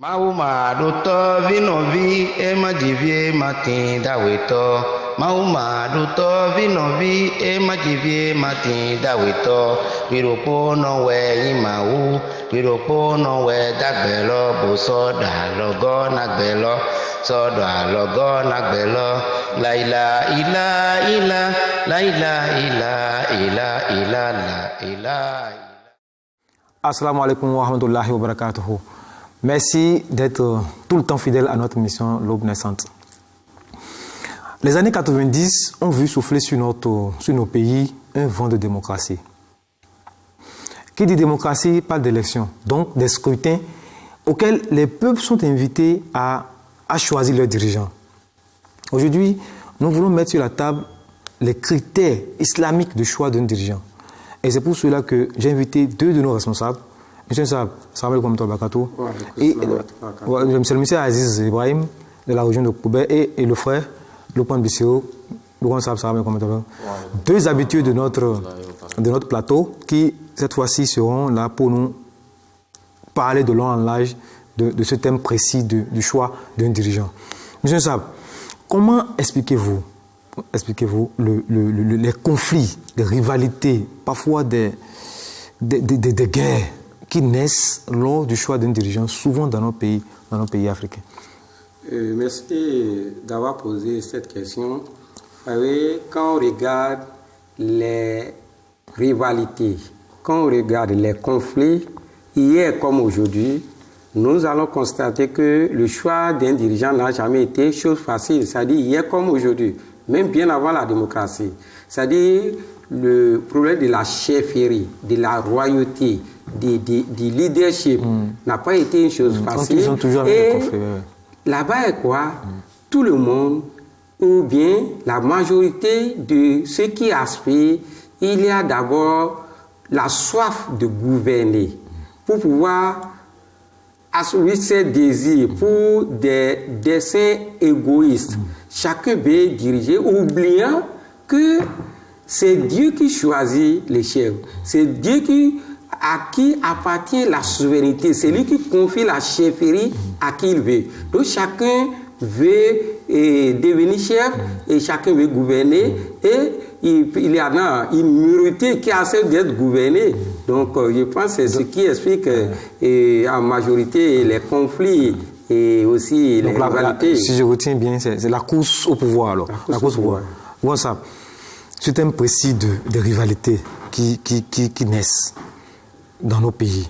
Mauma doto vinovi emajivie matin daweto. Mauma doto vinovi emajivie matin daweto. Biropo no we imau, biropo no we dagbelo boso da logo nagbelo, so da logo nagbelo. La ila ila ila, la ila ila ila ila la ila. Assalamu alaikum wa rahmatullahi wa barakatuhu. Merci d'être tout le temps fidèle à notre mission L'Aube naissante. Les années 90 ont vu souffler sur nos pays un vent de démocratie. Qui dit démocratie parle d'élections, donc des scrutins auxquels les peuples sont invités à choisir leurs dirigeants. Aujourd'hui, nous voulons mettre sur la table les critères islamiques de choix d'un dirigeant. Et c'est pour cela que j'ai invité deux de nos responsables. Monsieur Saab, salam alaikum wa barakatuh. Et monsieur le monsieur Aziz Ibrahim de la région de Koubé et le frère Lopin Bisseo, salam alaikum wa barakatuh. Deux habitués de notre plateau qui cette fois-ci seront là pour nous parler de long en large de ce thème précis du choix d'un dirigeant. Monsieur Saab, comment expliquez-vous les conflits, les rivalités, parfois des guerres qui naissent lors du choix d'un dirigeant, souvent dans nos pays africains? Merci d'avoir posé cette question. Quand on regarde les rivalités, quand on regarde les conflits, hier comme aujourd'hui, nous allons constater que le choix d'un dirigeant n'a jamais été chose facile. C'est-à-dire hier comme aujourd'hui, même bien avant la démocratie. C'est-à-dire le problème de la chefferie, de la royauté, du leadership n'a pas été une chose facile. Ils ont toujours et là-bas est quoi? Tout le monde, ou bien la majorité de ceux qui aspirent, il y a d'abord la soif de gouverner pour pouvoir assouvir ses désirs pour des desseins égoïstes. Chacun veut diriger, oubliant que c'est Dieu qui choisit les chefs. C'est Dieu à qui appartient la souveraineté. C'est lui qui confie la chefferie à qui il veut. Donc chacun veut devenir chef et chacun veut gouverner. Et il y en a une minorité qui accepte d'être gouvernée. Donc je pense que c'est ce qui explique en majorité les conflits et aussi les rivalités. Si je retiens bien, c'est la course au pouvoir alors. La course au pouvoir. Bon, ça, c'est un précis de rivalités qui naissent dans nos pays.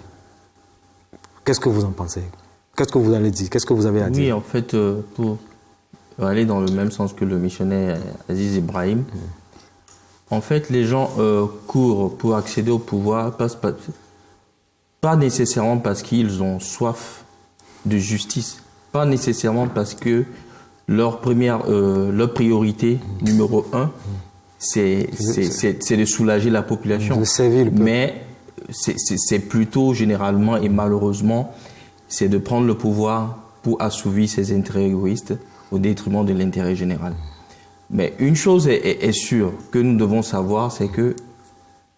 Qu'est-ce que vous en pensez? Qu'est-ce que vous allez dire? Qu'est-ce que vous avez à dire? Oui, en fait, pour aller dans le même sens que le missionnaire Aziz Ibrahim, en fait, les gens courent pour accéder au pouvoir, pas nécessairement parce qu'ils ont soif de justice, pas nécessairement parce que leur priorité numéro un, c'est de soulager la population. De servir le peuple. Mais c'est plutôt généralement et malheureusement, c'est de prendre le pouvoir pour assouvir ses intérêts égoïstes au détriment de l'intérêt général. Mais une chose est sûre que nous devons savoir, c'est que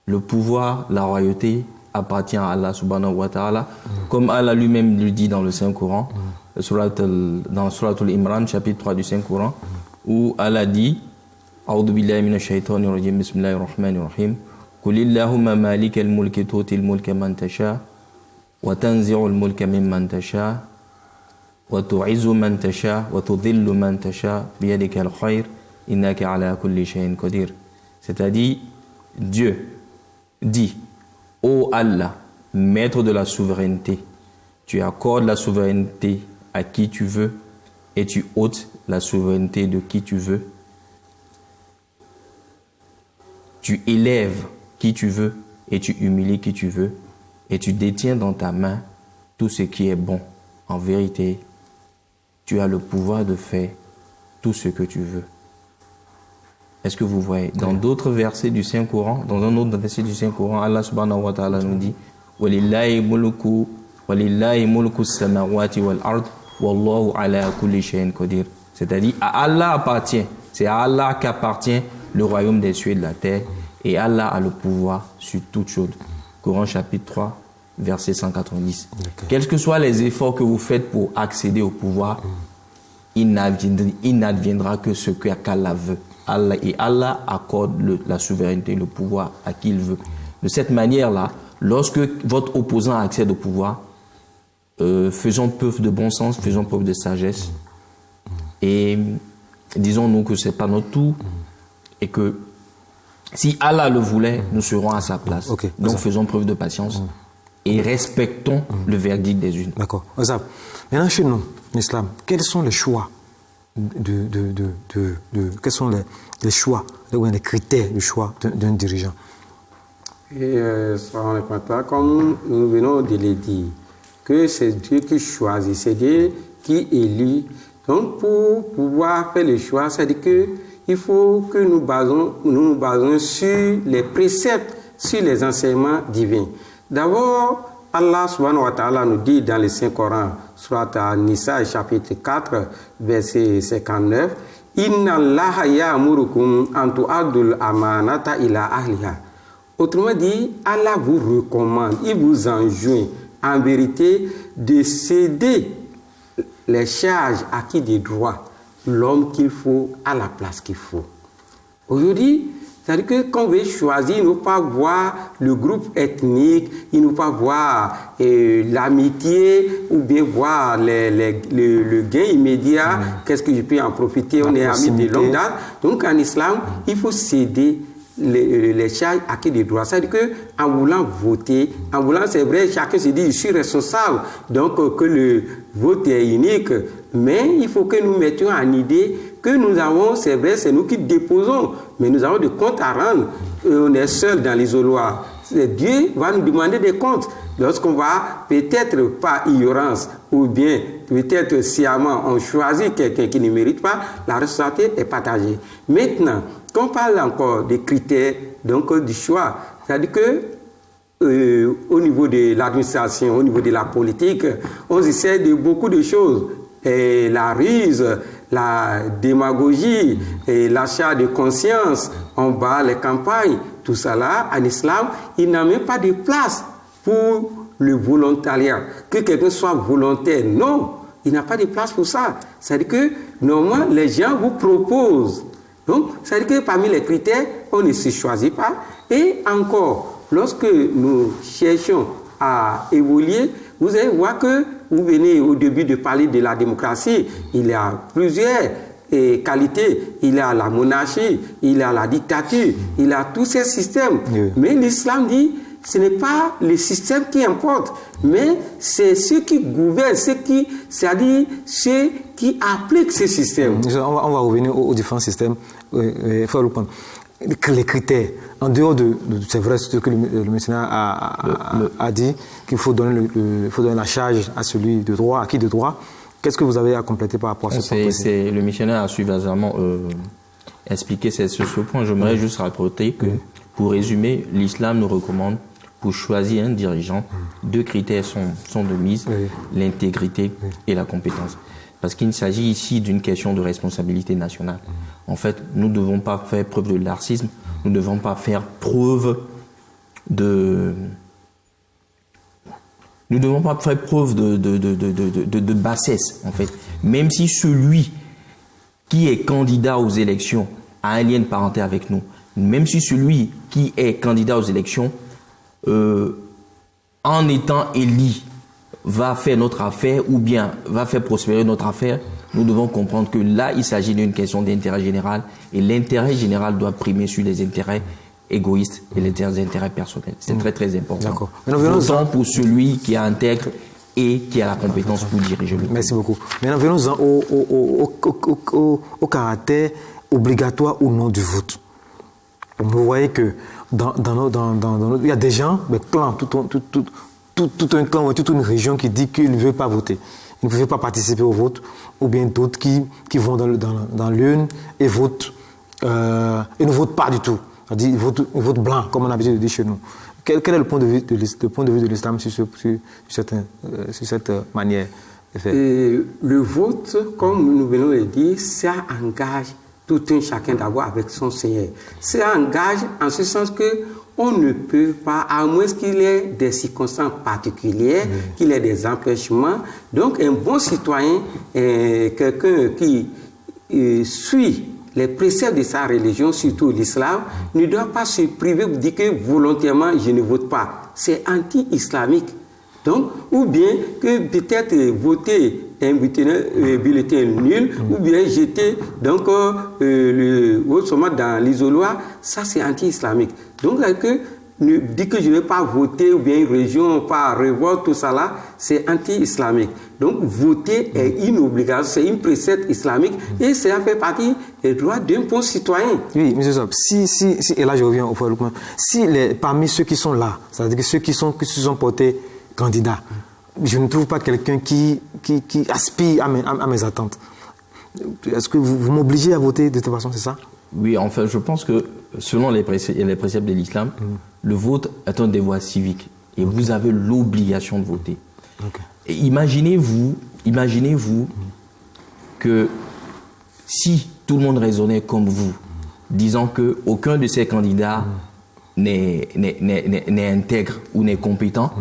le pouvoir, la royauté appartient à Allah subhanahu wa ta'ala, comme Allah lui-même le dit dans le Saint-Coran, dans Surat al-Imran, chapitre 3 du Saint-Coran, où Allah dit A'udhu billahi minash shaitanir rajim, bismillahir rahmanir rahim, Qul illahumma malikal mulki tu'til mulka man tasha wa tanzi'ul mulka mimman tasha wa tu'izzu man tasha wa tudhillu man tasha biyadikal khair innaka ala kulli shay'in qadir. C'est-à-dire, Dieu dit, ô Allah, maître de la souveraineté, tu accordes la souveraineté à qui tu veux et tu ôtes la souveraineté de qui tu veux. Tu élèves qui tu veux et tu humilies qui tu veux et tu détiens dans ta main tout ce qui est bon. En vérité, tu as le pouvoir de faire tout ce que tu veux. Est-ce que vous voyez? Dans d'autres versets du Saint-Coran, dans un autre verset du Saint-Coran, Allah subhanahu wa ta'ala nous dit Walillahi mulku samawati wal ard wallahu ala kulli shay'in qadir. C'est-à-dire, à Allah appartient, c'est à Allah qu'appartient le royaume des cieux et de la terre, et Allah a le pouvoir sur toute chose. Coran chapitre 3, verset 190. Okay. Quels que soient les efforts que vous faites pour accéder au pouvoir, il n'adviendra que ce qu'Allah veut. Allah accorde la souveraineté, le pouvoir à qui il veut. De cette manière-là, lorsque votre opposant accède au pouvoir, faisons preuve de bon sens, faisons preuve de sagesse et disons-nous que ce n'est pas notre tour et que si Allah le voulait, nous serons à sa place. Okay. Donc faisons preuve de patience et respectons le verdict des urnes. D'accord. Maintenant, chez nous, l'islam, quels sont les choix quels sont les choix, les critères du choix d'un dirigeant? Et comme nous venons de le dire, que c'est Dieu qui choisit, c'est Dieu qui élit. Donc, pour pouvoir faire le choix, c'est-à-dire qu'il faut que nous nous basons sur les préceptes, sur les enseignements divins. D'abord, Allah subhanahu wa ta'ala nous dit dans le Saint-Coran, surat An-Nisa, chapitre 4, verset 59, « Inna Allaha ya'murukum an tu'addul amanata ila ahliha » Autrement dit, Allah vous recommande, il vous enjoint en vérité de céder les charges acquis des droits, l'homme qu'il faut à la place qu'il faut. Aujourd'hui, c'est-à-dire que quand on veut choisir, il ne faut pas voir le groupe ethnique, il ne faut pas voir l'amitié ou bien voir le gain immédiat, qu'est-ce que je peux en profiter, on est amis de longue date. Donc en islam, il faut céder les charges acquis des droits. C'est-à-dire qu'en voulant voter, en voulant, c'est vrai, chacun se dit, je suis responsable, donc que le vote est unique, mais il faut que nous mettions en idée que nous avons, c'est vrai, c'est nous qui déposons, mais nous avons des comptes à rendre. On est seul dans l'isoloir. Dieu va nous demander des comptes. Lorsqu'on va, peut-être par ignorance, ou bien peut-être sciemment, on choisit quelqu'un qui ne mérite pas, la responsabilité est partagée. Maintenant, quand on parle encore des critères, donc du choix, c'est-à-dire que au niveau de l'administration, au niveau de la politique, on essaie de beaucoup de choses. Et la ruse, la démagogie, et l'achat de conscience, on bat les campagnes, tout ça là, en islam, il n'a même pas de place pour le volontariat. Que quelqu'un soit volontaire, non, il n'a pas de place pour ça. C'est-à-dire que, normalement, les gens vous proposent. Donc, c'est-à-dire que parmi les critères, on ne se choisit pas. Et encore, lorsque nous cherchons à évoluer, vous allez voir que vous venez au début de parler de la démocratie, il y a plusieurs qualités. Il y a la monarchie, il y a la dictature, il y a tous ces systèmes. Oui. Mais l'islam dit, ce n'est pas le système qui importe, mais c'est ceux qui gouvernent, c'est-à-dire ceux qui appliquent ce système. On va revenir aux différents systèmes. Il faut reprendre. Les critères, en dehors c'est vrai ce que le mécénat a dit, qu'il faut donner la charge à celui de droit, à qui de droit. Qu'est-ce que vous avez à compléter par rapport à ce point? Le missionnaire a suffisamment expliqué ce point. J'aimerais juste rapporter que, pour résumer, l'islam nous recommande, pour choisir un dirigeant, deux critères sont de mise, l'intégrité et la compétence. Parce qu'il s'agit ici d'une question de responsabilité nationale. En fait, nous ne devons pas faire preuve de laxisme, nous ne devons pas faire preuve de bassesse, en fait. Même si celui qui est candidat aux élections a un lien de parenté avec nous, même si celui qui est candidat aux élections, en étant élu, va faire notre affaire ou bien va faire prospérer notre affaire, nous devons comprendre que là, il s'agit d'une question d'intérêt général et l'intérêt général doit primer sur les intérêts égoïstes et les intérêts personnels. C'est très très important. D'accord. Autant pour celui qui est intègre et qui a la compétence pour diriger le pays. Merci beaucoup. Maintenant, venons-en au caractère obligatoire ou non du vote. Vous voyez que il y a des gens, des clans, tout un clan, toute une région qui dit qu'il ne veut pas voter. Il ne veut pas participer au vote, ou bien d'autres qui vont dans l'urne et votent, et ne votent pas du tout. C'est-à-dire ils votent blanc, comme on a l'habitude de dire chez nous. Quel est le point de vue de l'islam sur cette manière de faire? Le vote, comme nous venons de le dire, ça engage tout un chacun d'abord avec son Seigneur. Ça engage en ce sens que on ne peut pas, à moins qu'il y ait des circonstances particulières, qu'il y ait des empêchements. Donc, un bon citoyen, quelqu'un qui suit les préceptes de sa religion, surtout l'islam, ne doit pas se priver de dire que volontairement je ne vote pas. C'est anti-islamique. Donc, ou bien que peut-être voter un bulletin nul, ou bien jeter donc, le vote dans l'isoloir, ça c'est anti-islamique. Donc, que dire que je ne vais pas voter, ou bien une région, pas révolte, tout ça là, c'est anti-islamique. Donc, voter est une obligation, c'est une précepte islamique, et cela fait partie des droits d'un bon citoyen. Oui, M. Sob, et là je reviens au point, parmi ceux qui sont là, c'est-à-dire que ceux qui se sont portés candidats, je ne trouve pas quelqu'un qui aspire à mes attentes. Est-ce que vous m'obligez à voter de toute façon, c'est ça? Oui, en fait, je pense que selon les préceptes de l'islam, le vote est un devoir civique et vous avez l'obligation de voter. Et imaginez-vous que si tout le monde raisonnait comme vous, disant qu'aucun de ces candidats n'est intègre ou n'est compétent,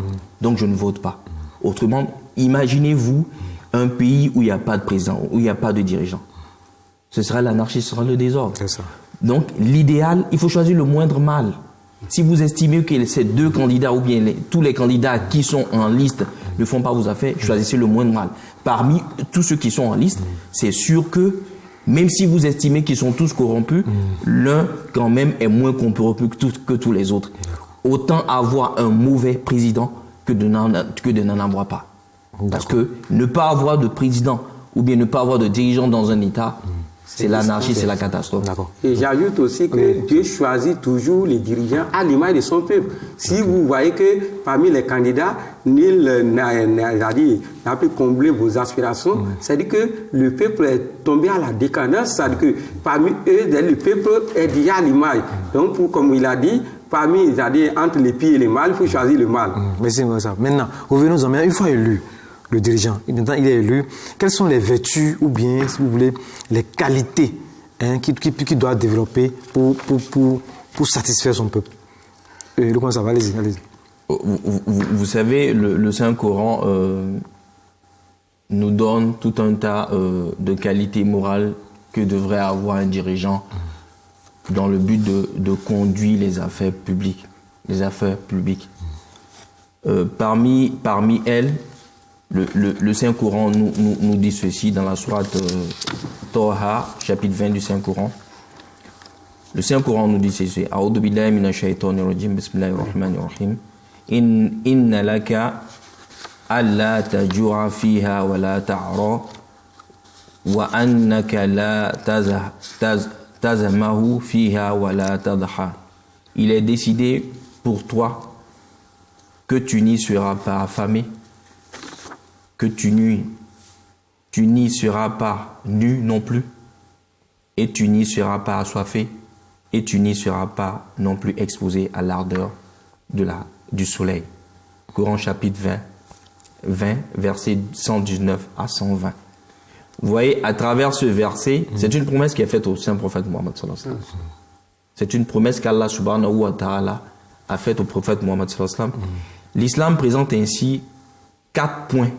donc je ne vote pas. Autrement, imaginez-vous un pays où il n'y a pas de président, où il n'y a pas de dirigeant. Ce sera l'anarchie, ce sera le désordre. C'est ça. Donc, l'idéal, il faut choisir le moindre mal. Si vous estimez que ces deux candidats ou bien tous les candidats qui sont en liste ne font pas vos affaires, choisissez le moindre mal. Parmi tous ceux qui sont en liste, c'est sûr que même si vous estimez qu'ils sont tous corrompus, l'un quand même est moins corrompu que tous les autres. Autant avoir un mauvais président que de n'en avoir pas. Parce que ne pas avoir de président ou bien ne pas avoir de dirigeant dans un État, c'est l'anarchie, c'est la catastrophe. Et j'ajoute aussi que Dieu choisit toujours les dirigeants à l'image de son peuple. Si vous voyez que parmi les candidats, nul n'a pu combler vos aspirations, c'est-à-dire que le peuple est tombé à la décadence, c'est-à-dire que parmi eux, le peuple est déjà à l'image. Donc, comme il a dit, entre les pieds et les mal, il faut choisir le mal. Merci, ça. Maintenant, revenons-en. Une fois élu, le dirigeant, il est élu, quelles sont les vertus ou bien, si vous voulez, les qualités qu'il doit développer pour satisfaire son peuple? Comment ça va? Allez-y. Vous savez, le Saint-Coran nous donne tout un tas de qualités morales que devrait avoir un dirigeant dans le but de conduire les affaires publiques. Parmi elles, le Saint-Coran nous dit ceci dans la sourate Toha, chapitre 20 du Saint-Coran. Le Saint-Coran nous dit ceci. A'udhu billahi minash shaitanir rajim, bismillahir rahmanir rahim. Inna laka alla tajura fiha wa la ta'ra wa annaka la tazamahu fiha wa la tadha. Il est décidé pour toi que tu n'y seras pas affamé, que tu n'y seras pas nu non plus, et tu n'y seras pas assoiffé, et tu n'y seras pas non plus exposé à l'ardeur du soleil. Coran chapitre 20, versets 119 à 120. Vous voyez, à travers ce verset, c'est une promesse qui est faite au saint prophète Mohammed sallallahu alayhi wa sallam. C'est une promesse qu'Allah subhanahu wa ta'ala a faite au prophète Mohammed sallallahu alayhi wa sallam. L'islam présente ainsi 4 points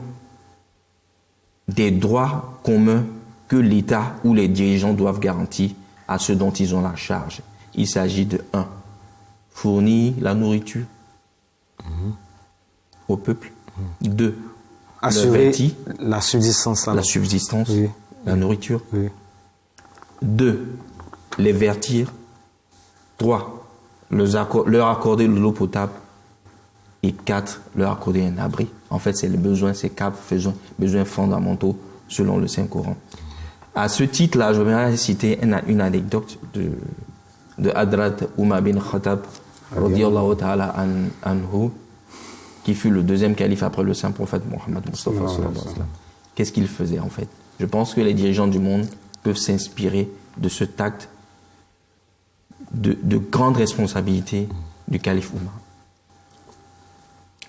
des droits communs que l'État ou les dirigeants doivent garantir à ceux dont ils ont la charge. Il s'agit de 1. Fournir la nourriture au peuple. 2. Assurer la subsistance. Oui. La nourriture. Oui. 2. Les vertir. 3. Leur accorder de l'eau potable. Et 4. Leur accorder un abri. En fait, c'est les besoins, ces 4 besoins fondamentaux selon le Saint-Coran. À ce titre-là, je voudrais citer une anecdote de Hadrat Umar bin Khattab, radiyallahu ta'ala anhu, qui fut le deuxième calife après le saint prophète Mohammed Mustafa sallallahu alayhi wa sallam. Qu'est-ce qu'il faisait en fait? Je pense que les dirigeants du monde peuvent s'inspirer de ce tact de grande responsabilité du calife Umar.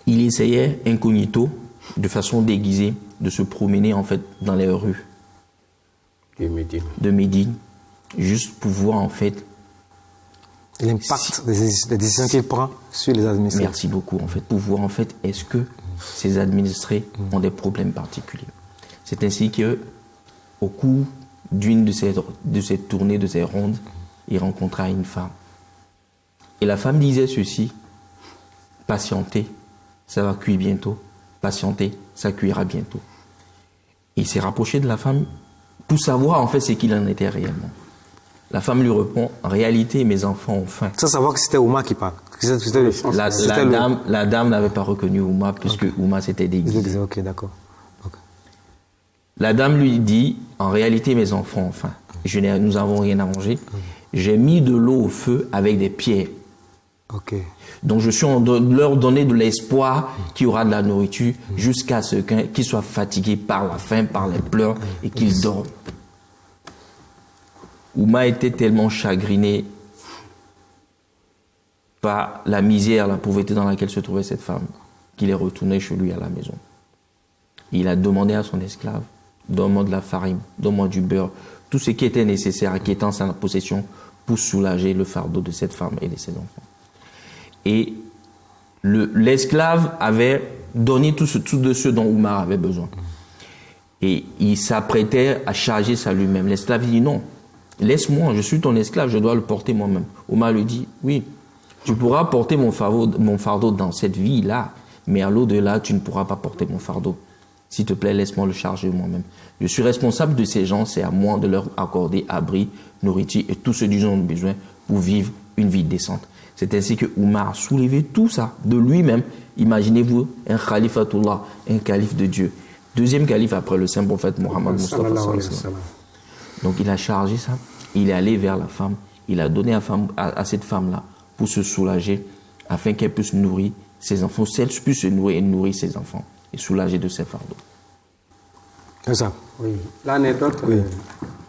Il essayait incognito, de façon déguisée, de se promener en fait dans les rues de Médine, juste pour voir en fait Et l'impact des décisions qu'il prend sur les administrés. Merci beaucoup, en fait, pour voir, en fait, est-ce que ces administrés ont des problèmes particuliers. C'est ainsi que, au cours d'une de ces tournées, de ces rondes, il rencontra une femme. Et la femme disait ceci: patientez, ça va cuire bientôt. Patientez, ça cuira bientôt. Et il s'est rapproché de la femme pour savoir en fait ce qu'il en était réellement. La femme lui répond: en réalité, mes enfants ont faim. Sans savoir que c'était Ouma qui parle. La dame n'avait pas reconnu Ouma puisque Ouma s'était déguisé. Ok, d'accord. Okay. La dame lui dit: en réalité, mes enfants ont faim. Nous n'avons rien à manger. J'ai mis de l'eau au feu avec des pierres. Ok. Donc je suis en train de leur donner de l'espoir qu'il y aura de la nourriture jusqu'à ce qu'ils soient fatigués par la faim, par les pleurs et qu'ils dorment. Ouma était tellement chagriné par la misère, la pauvreté dans laquelle se trouvait cette femme qu'il est retourné chez lui à la maison. Il a demandé à son esclave: donne-moi de la farine, donne-moi du beurre, tout ce qui était nécessaire, qui était en sa possession pour soulager le fardeau de cette femme et de ses enfants. Et l'esclave avait donné tout de ce dont Oumar avait besoin. Et il s'apprêtait à charger ça lui-même. L'esclave dit: non, laisse-moi, je suis ton esclave, je dois le porter moi-même. Oumar lui dit: oui, tu pourras porter mon fardeau dans cette vie-là, mais à l'au-delà, tu ne pourras pas porter mon fardeau. S'il te plaît, laisse-moi le charger moi-même. Je suis responsable de ces gens, c'est à moi de leur accorder abri, nourriture et tout ce dont ils ont besoin pour vivre une vie décente. C'est ainsi que Oumar a soulevé tout ça de lui-même. Imaginez-vous un khalifatullah, un calife de Dieu. Deuxième calife après le saint prophète Mohammed Mustafa. Donc il a chargé ça, il est allé vers la femme, il a donné à cette femme-là pour se soulager, afin qu'elle puisse nourrir ses enfants, qu'elle puisse se nourrir et nourrir ses enfants, et soulager de ses fardeaux. C'est ça. Oui, l'anecdote, oui.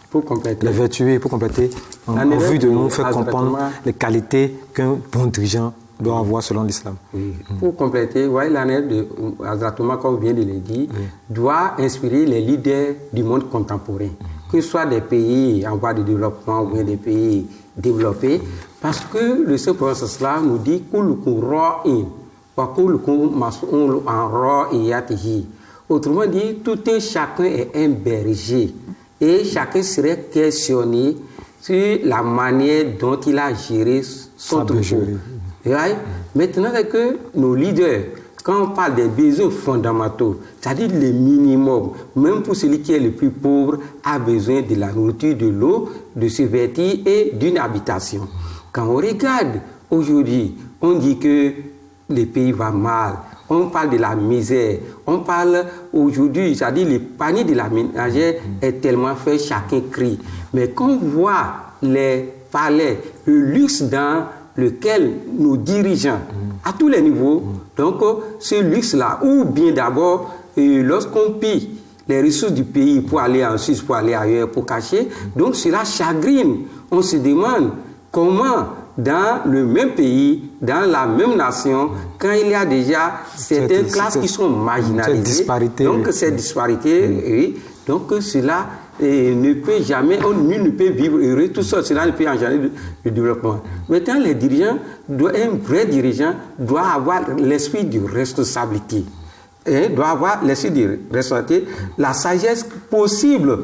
Pour compléter. Les vertus, pour compléter, en vue de nous faire comprendre les qualités qu'un bon dirigeant doit avoir selon l'islam. Oui. Pour compléter, ouais, l'anecdote de Hazrat Omar, comme vient de le dire, doit inspirer les leaders du monde contemporain, que ce soit des pays en voie de développement ou bien des pays développés, parce que le Saint Prophète nous dit autrement dit, tout un chacun est un berger et chacun serait questionné sur la manière dont il a géré son troupeau. Maintenant, c'est que nos leaders, quand on parle des besoins fondamentaux, c'est-à-dire les minimums, même pour celui qui est le plus pauvre, a besoin de la nourriture, de l'eau, de se vêtir et d'une habitation. Quand on regarde aujourd'hui, on dit que le pays va mal, on parle de la misère, on parle aujourd'hui, c'est-à-dire le panier de la ménagère est tellement fait, chacun crie. Mais quand on voit les palais, le luxe dans lequel nos dirigeants, à tous les niveaux, donc ce luxe-là, ou bien d'abord, lorsqu'on pille les ressources du pays pour aller en Suisse, pour aller ailleurs, pour cacher, donc cela chagrine. On se demande comment, dans le même pays, dans la même nation, quand il y a déjà certaines classes qui sont marginalisées, donc cette disparité, oui, donc cela ne peut jamais, nul ne peut vivre heureux, tout ça, cela ne peut engendrer le développement. Maintenant, les dirigeants, un vrai dirigeant doit avoir l'esprit de responsabilité, doit avoir l'esprit de responsabilité, la sagesse possible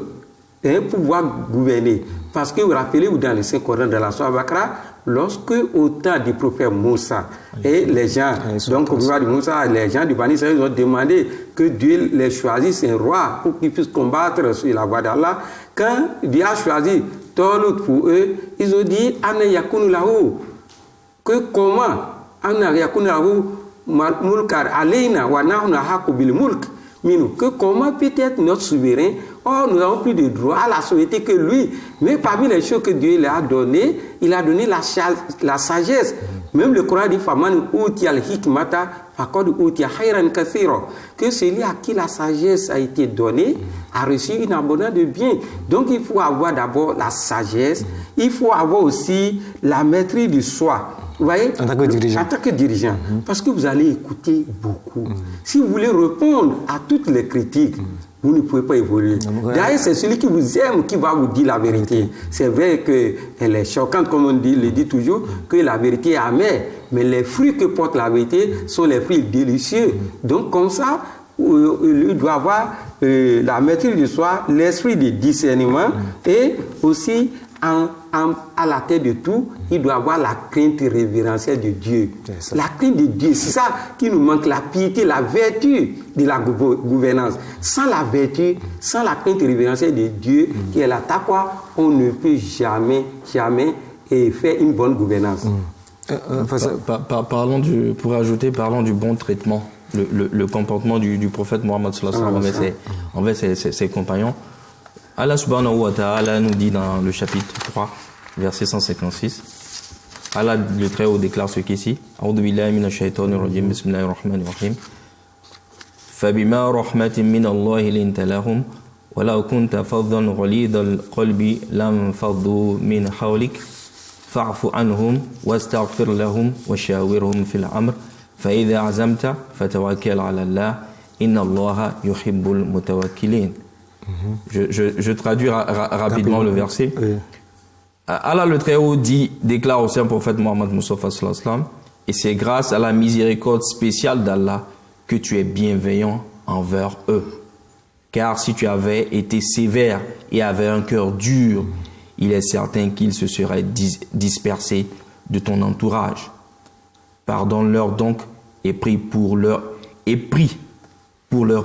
pour pouvoir gouverner. Parce que vous rappelez-vous dans le Saint-Coran de la Sourate Al-Baqarah, lorsque au temps du prophète Moussa et les gens, donc au pouvoir de Moussa, les gens du Bani Israël ont demandé que Dieu les choisisse un roi pour qu'ils puissent combattre sur la voie d'Allah. Quand Dieu a choisi Tolut pour eux, ils ont dit Ana yakunu lahu, que comment Ana yakunu lahu mulkar alayna wa nahnu haqqu bil mulk minu, que comment peut-être notre souverain, nous n'avons plus de droit à la souveraineté que lui. Mais parmi les choses que Dieu lui a données, il a donné la sagesse. Même le Coran dit Faman uti al-hikmata faqad uti khayran kathira, que celui à qui la sagesse a été donnée a reçu une abondance de biens. Donc il faut avoir d'abord la sagesse, il faut avoir aussi la maîtrise du soi. Vous voyez, en tant que dirigeant, parce que vous allez écouter beaucoup. Si vous voulez répondre à toutes les critiques, vous ne pouvez pas évoluer. D'ailleurs, c'est celui qui vous aime qui va vous dire la vérité. C'est vrai qu'elle est choquante, comme on dit, le dit toujours, que la vérité est amère. Mais les fruits que porte la vérité sont les fruits délicieux. Donc, comme ça, il doit avoir la maîtrise de soi, l'esprit de discernement et aussi à la tête de tout, il doit avoir la crainte révérentielle de Dieu. La crainte de Dieu, c'est ça qui nous manque, la piété, la vertu de la gouvernance. Sans la vertu, sans la crainte révérentielle de Dieu, qui est la taqwa, on ne peut jamais faire une bonne gouvernance. Pour ajouter, parlons du bon traitement, le comportement du prophète Mohammed sallallahu alayhi wa sallam envers ses compagnons. Allah subhanahu wa ta'ala nous dit dans le chapitre 3, verset 156, Allah le Très-Haut déclare ce qu'ici, A'udhu billahi minash shaitanir rajim, bismillahir rahmanir rahim, فبما رحمة من الله لنت لهم ولو كنت فظا غليظ القلب لانفضوا من حولك فاعف عنهم واستغفر لهم وشاورهم في الأمر فإذا عزمت فتوكل على الله إن الله يحب المتوكلين. Je traduis rapidement le verset. Oui. Allah le Très-Haut déclare au saint prophète Mohammed Mustafa sallallahu alayhi wa sallam, et c'est grâce à la miséricorde spéciale d'Allah que tu es bienveillant envers eux. Car si tu avais été sévère et avais un cœur dur, il est certain qu'ils se seraient dispersés de ton entourage. Pardonne-leur donc et prie pour leur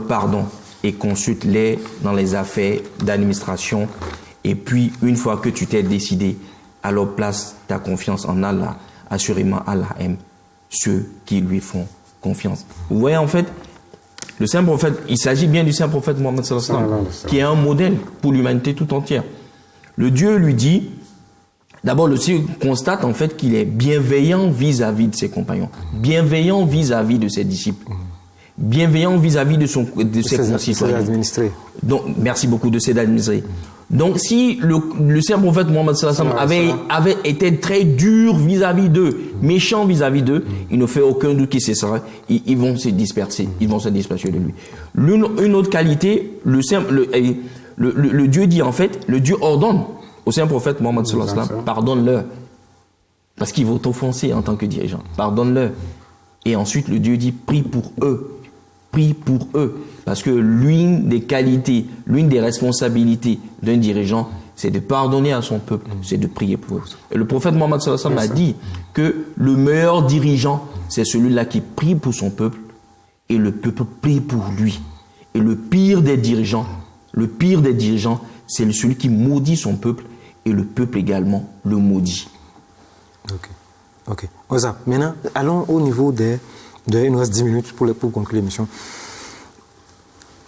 pardon et consulte-les dans les affaires d'administration. Et puis, une fois que tu t'es décidé, alors place ta confiance en Allah. Assurément, Allah aime ceux qui lui font confiance. Vous voyez, en fait, le saint prophète, il s'agit bien du saint prophète Mohammed sallallahu alayhi wa sallam, qui est un modèle pour l'humanité tout entière. Le Dieu lui dit, d'abord, le Dieu constate en fait qu'il est bienveillant vis-à-vis de ses compagnons, bienveillant vis-à-vis de ses disciples, bienveillant vis-à-vis de ses concitoyens. Donc, merci beaucoup de ses administrés. Donc, si le saint prophète Mohammed sallallahu alayhi wa sallam avait été très dur vis-à-vis d'eux, méchant vis-à-vis d'eux, il ne fait aucun doute qu'ils cesseraient, ils vont se disperser, ils vont se disperser de lui. Une autre qualité, le Dieu dit en fait, le Dieu ordonne au saint prophète Mohammed sallallahu alayhi wa sallam, pardonne-leur, parce qu'ils vont t'offenser en tant que dirigeant, pardonne-leur. Et ensuite, le Dieu dit, prie pour eux. Prie pour eux. Parce que l'une des qualités, l'une des responsabilités d'un dirigeant, c'est de pardonner à son peuple, c'est de prier pour eux. Et le prophète Mohammed sallallahu alayhi wa sallam a dit que le meilleur dirigeant, c'est celui-là qui prie pour son peuple et le peuple prie pour lui. Et le pire des dirigeants, c'est celui qui maudit son peuple et le peuple également le maudit. Ok. Maintenant, allons au niveau il nous reste 10 minutes pour conclure l'émission.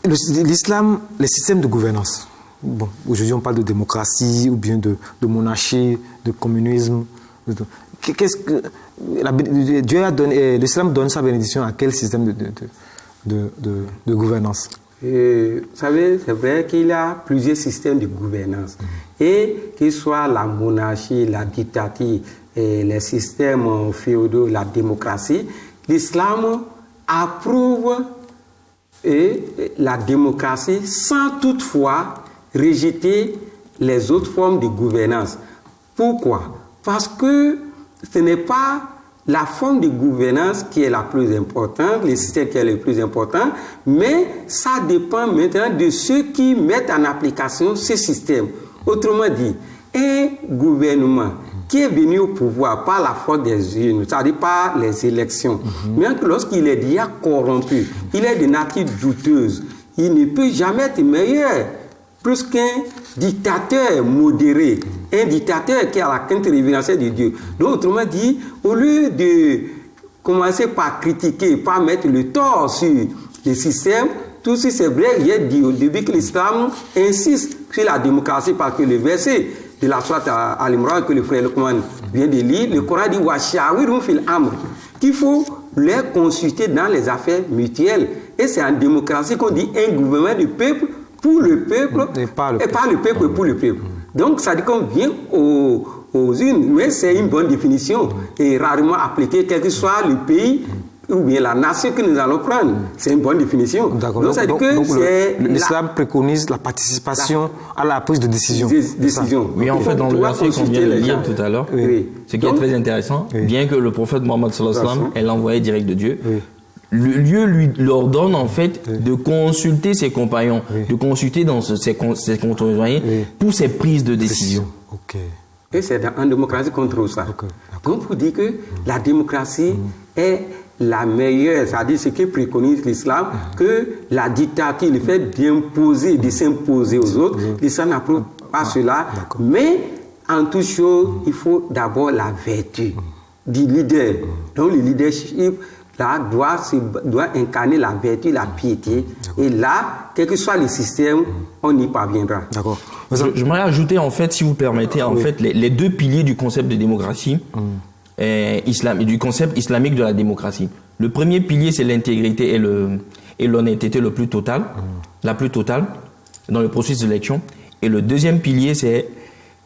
L'islam, les systèmes de gouvernance. Bon, aujourd'hui, on parle de démocratie ou bien de monarchie, de communisme. Qu'est-ce que Dieu a donné, l'islam donne sa bénédiction à quel système de gouvernance? Vous savez, c'est vrai qu'il y a plusieurs systèmes de gouvernance. Et qu'il soit la monarchie, la dictature, et les systèmes féodaux, la démocratie, l'islam approuve la démocratie sans toutefois rejeter les autres formes de gouvernance. Pourquoi? Parce que ce n'est pas la forme de gouvernance qui est la plus importante, le système qui est le plus important, mais ça dépend maintenant de ceux qui mettent en application ce système. Autrement dit, un gouvernement qui est venu au pouvoir par la force des urnes, c'est-à-dire par les élections, mais lorsqu'il est déjà corrompu, il est de nature douteuse, il ne peut jamais être meilleur, plus qu'un dictateur modéré, un dictateur qui a la crainte révérentielle de Dieu. Donc, autrement dit, au lieu de commencer par critiquer, par mettre le tort sur le système, tout ça c'est vrai, j'ai dit au début que l'islam insiste sur la démocratie parce que le verset de la sourate Al-Imran que le frère Luqman vient de lire, le Coran dit Washawirhum fil amr, qu'il faut les consulter dans les affaires mutuelles. Et c'est en démocratie qu'on dit un gouvernement du peuple pour le peuple et par le peuple et pour le peuple. Donc ça dit qu'on vient aux unes, mais c'est une bonne définition et rarement appliquée, quel que soit le pays ou bien la nation que nous allons prendre. C'est une bonne définition. D'accord. Donc, ça dit que l'islam préconise la participation à la prise de décision. Oui, en fait, dans le verset qu'on vient de lire tout à l'heure, ce qui est très intéressant, bien que le prophète Mohammed sallallahu alayhi wa sallam est l'envoyé direct de Dieu, Dieu leur donne en fait de consulter ses compagnons, de consulter dans ses concitoyens pour ses prises de décision. Et c'est en démocratie qu'on trouve ça. Donc, pour dire que la démocratie est la meilleure, c'est-à-dire ce que préconise l'islam, que la dictature, le fait d'imposer, de s'imposer aux autres, l'islam n'approuve pas cela. Mais en toute chose, il faut d'abord la vertu du leader. Donc, le leadership là, doit incarner la vertu, la piété. Et là, quel que soit le système, on y parviendra. D'accord. J'aimerais ajouter, en fait, si vous permettez, en fait, les deux piliers du concept de démocratie, du concept islamique de la démocratie. Le premier pilier, c'est l'intégrité et l'honnêteté la plus totale dans le processus d'élection. Et le deuxième pilier, c'est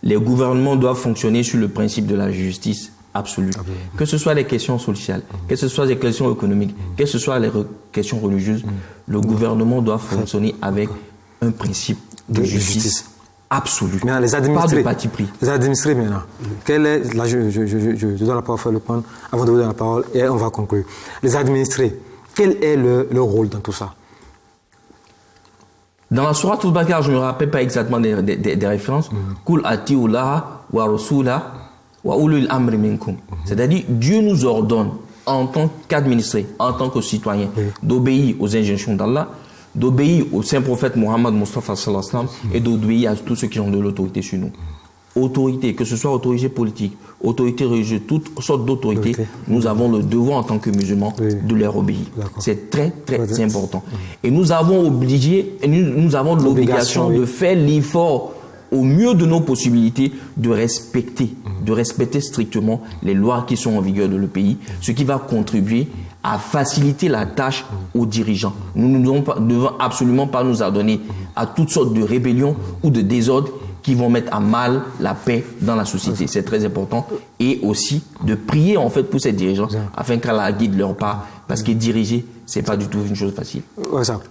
les gouvernements doivent fonctionner sur le principe de la justice absolue. Que ce soit les questions sociales, que ce soit les questions économiques, que ce soit les questions religieuses, le gouvernement doit fonctionner avec un principe de justice absolue. Maintenant, les pas administrés, de parti pris. Les administrés maintenant. Là, je dois la parole faire le point avant de vous donner la parole et on va conclure. Les administrés, quel est leur rôle dans tout ça? Dans la sourate Al-Baqarah, je ne me rappelle pas exactement des références. Kul atiullaha wa rasula wa ulul amri minkum. C'est-à-dire, Dieu nous ordonne, en tant qu'administrés, en tant que citoyens, d'obéir aux injonctions d'Allah, d'obéir au saint prophète Mohammed Mustafa sallallahu alayhi wa sallam et d'obéir à tous ceux qui ont de l'autorité sur nous. Autorité, que ce soit autorité politique, autorité religieuse, toutes sortes d'autorités, nous avons le devoir en tant que musulmans de leur obéir. C'est très important. Et nous avons l'obligation de faire l'effort au mieux de nos possibilités de respecter strictement les lois qui sont en vigueur dans le pays, ce qui va contribuer à faciliter la tâche aux dirigeants. Nous ne devons absolument pas nous adonner à toutes sortes de rébellions ou de désordres qui vont mettre à mal la paix dans la société. C'est très important. Et aussi de prier en fait pour ces dirigeants afin qu'Allah guide leur pas, parce que diriger, c'est pas du tout une chose facile. Maintenant,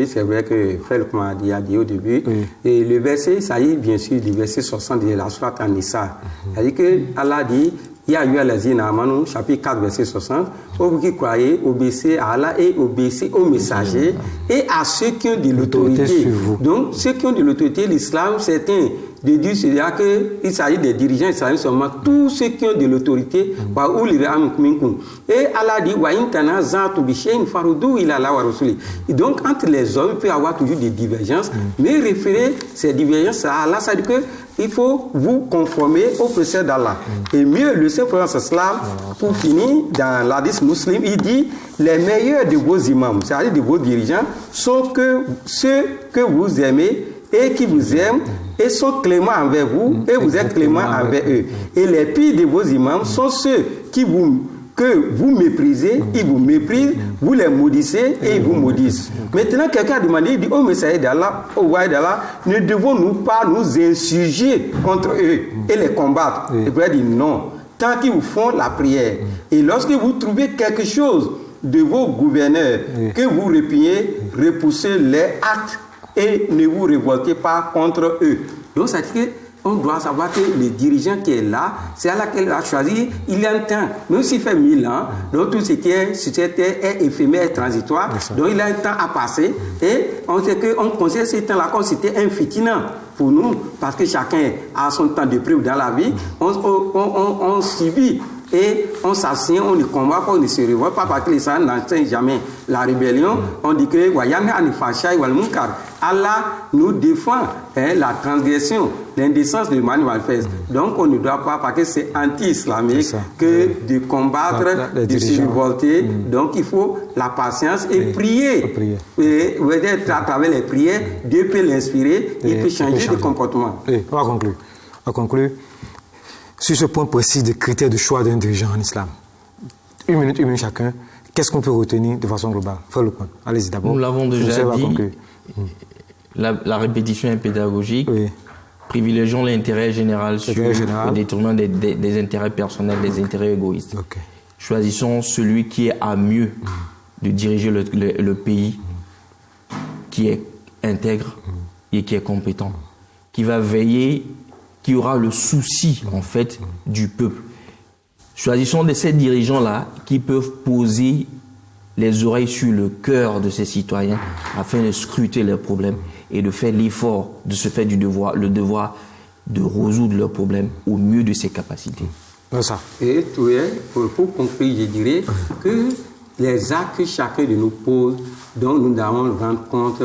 c'est vrai que Frère a dit au début, et le verset, ça y est bien sûr du verset 60 de la sourate An-Nisa. C'est-à-dire que Allah dit, chapitre 4, verset 60, vous qui croyez, obéissez à Allah et obéissez aux messagers et à ceux qui ont de l'autorité. Donc, ceux qui ont de l'autorité, l'islam, certains déduisent c'est-à-dire qu'il s'agit des dirigeants islamiques seulement, tous ceux qui ont de l'autorité. Et Allah dit, et donc, entre les hommes, il peut y avoir toujours des divergences, mais référer ces divergences à Allah, ça veut dire que il faut vous conformer aux préceptes d'Allah. Et mieux, le Saint Prophète sallam, pour finir, dans l'hadith musulman, il dit les meilleurs de vos imams, c'est-à-dire de vos dirigeants, sont ceux que vous aimez et qui vous aiment et sont cléments envers vous et vous êtes cléments envers eux. Et les pires de vos imams sont ceux que vous méprisez, ils vous méprisent, vous les maudissez et ils vous maudissent. Maintenant, quelqu'un a demandé, il dit, oh messager d'Allah, oh roi d'Allah, ne devons-nous pas nous insurger contre eux et les combattre? Et puis il dit non, tant qu'ils vous font la prière. Et lorsque vous trouvez quelque chose de vos gouverneurs que vous répugnez, repoussez les actes et ne vous révoltez pas contre eux. Donc ça dit que on doit savoir que le dirigeant qui est là, c'est à laquelle il a choisi, il y a un temps, même s'il fait 1000 ans, donc tout ce qui est société est éphémère et transitoire, donc il a un temps à passer, et on sait qu'on considère ce temps-là comme c'était infitinant pour nous, parce que chacun a son temps de preuve dans la vie, on subit et on s'assied, on ne combat pas, on ne se révolte pas, parce que les gens n'enseignent jamais la rébellion. On dit que Allah nous défend la transgression, l'indécence de manifeste. Donc on ne doit pas, parce que c'est anti-islamique que de combattre, de se révolter. Donc il faut la patience et prier. Et peut-être à travers les prières, Dieu peut l'inspirer et peut changer de comportement. On va conclure. Sur ce point précis des critères de choix d'un dirigeant en islam. Une minute chacun. Qu'est-ce qu'on peut retenir de façon globale? Faire le point. Allez-y d'abord. Nous l'avons déjà dit. La répétition est pédagogique. Privilégions l'intérêt général sur le détournement des intérêts personnels, des intérêts égoïstes. Choisissons celui qui est à mieux de diriger le pays, qui est intègre et qui est compétent, qui va veiller, qui aura le souci en fait du peuple. Choisissons de ces dirigeants-là qui peuvent poser les oreilles sur le cœur de ces citoyens afin de scruter leurs problèmes et de faire l'effort de se faire le devoir de résoudre leurs problèmes au mieux de ses capacités. Ça. Et pour conclure, je dirais que les actes que chacun de nous pose, dont nous devons rendre compte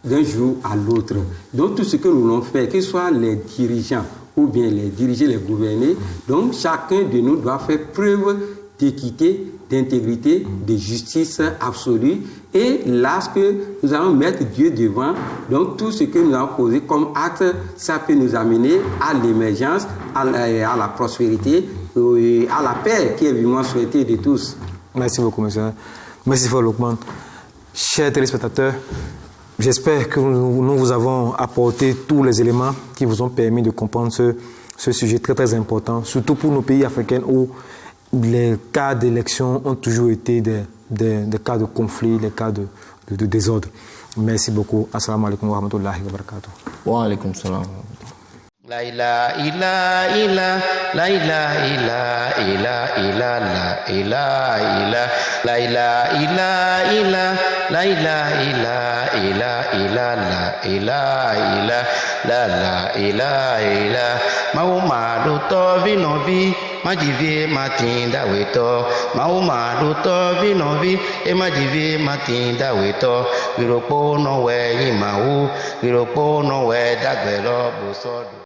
d'un jour à l'autre. Donc tout ce que nous voulons faire, que ce soit les dirigeants ou bien les diriger, les gouverner, donc chacun de nous doit faire preuve d'équité, d'intégrité, de justice absolue. Et lorsque nous allons mettre Dieu devant, donc tout ce que nous avons posé comme acte, ça peut nous amener à l'émergence, à la prospérité, et à la paix qui est vivement souhaitée de tous. Merci beaucoup, monsieur. Merci, Frère Lokman. Chers téléspectateurs, j'espère que nous vous avons apporté tous les éléments qui vous ont permis de comprendre ce sujet très très important, surtout pour nos pays africains où les cas d'élection ont toujours été des cas de conflit, des cas de désordre. Merci beaucoup. Assalamu alaikum wa rahmatullahi wa barakatuh. Wa alaikum salam. La ilaha illa illa, la ilaha illa illa illa, la ilaha illa, la ilaha illa illa, la ilaha illa illa illa, la ilaha illa, la ilaha illa. Mahuma duto vinovi, majivie matinda weto. Mahuma duto vinovi, majivie matinda weto. Viropo no we imahu, viropo no we dagbelo bosodo.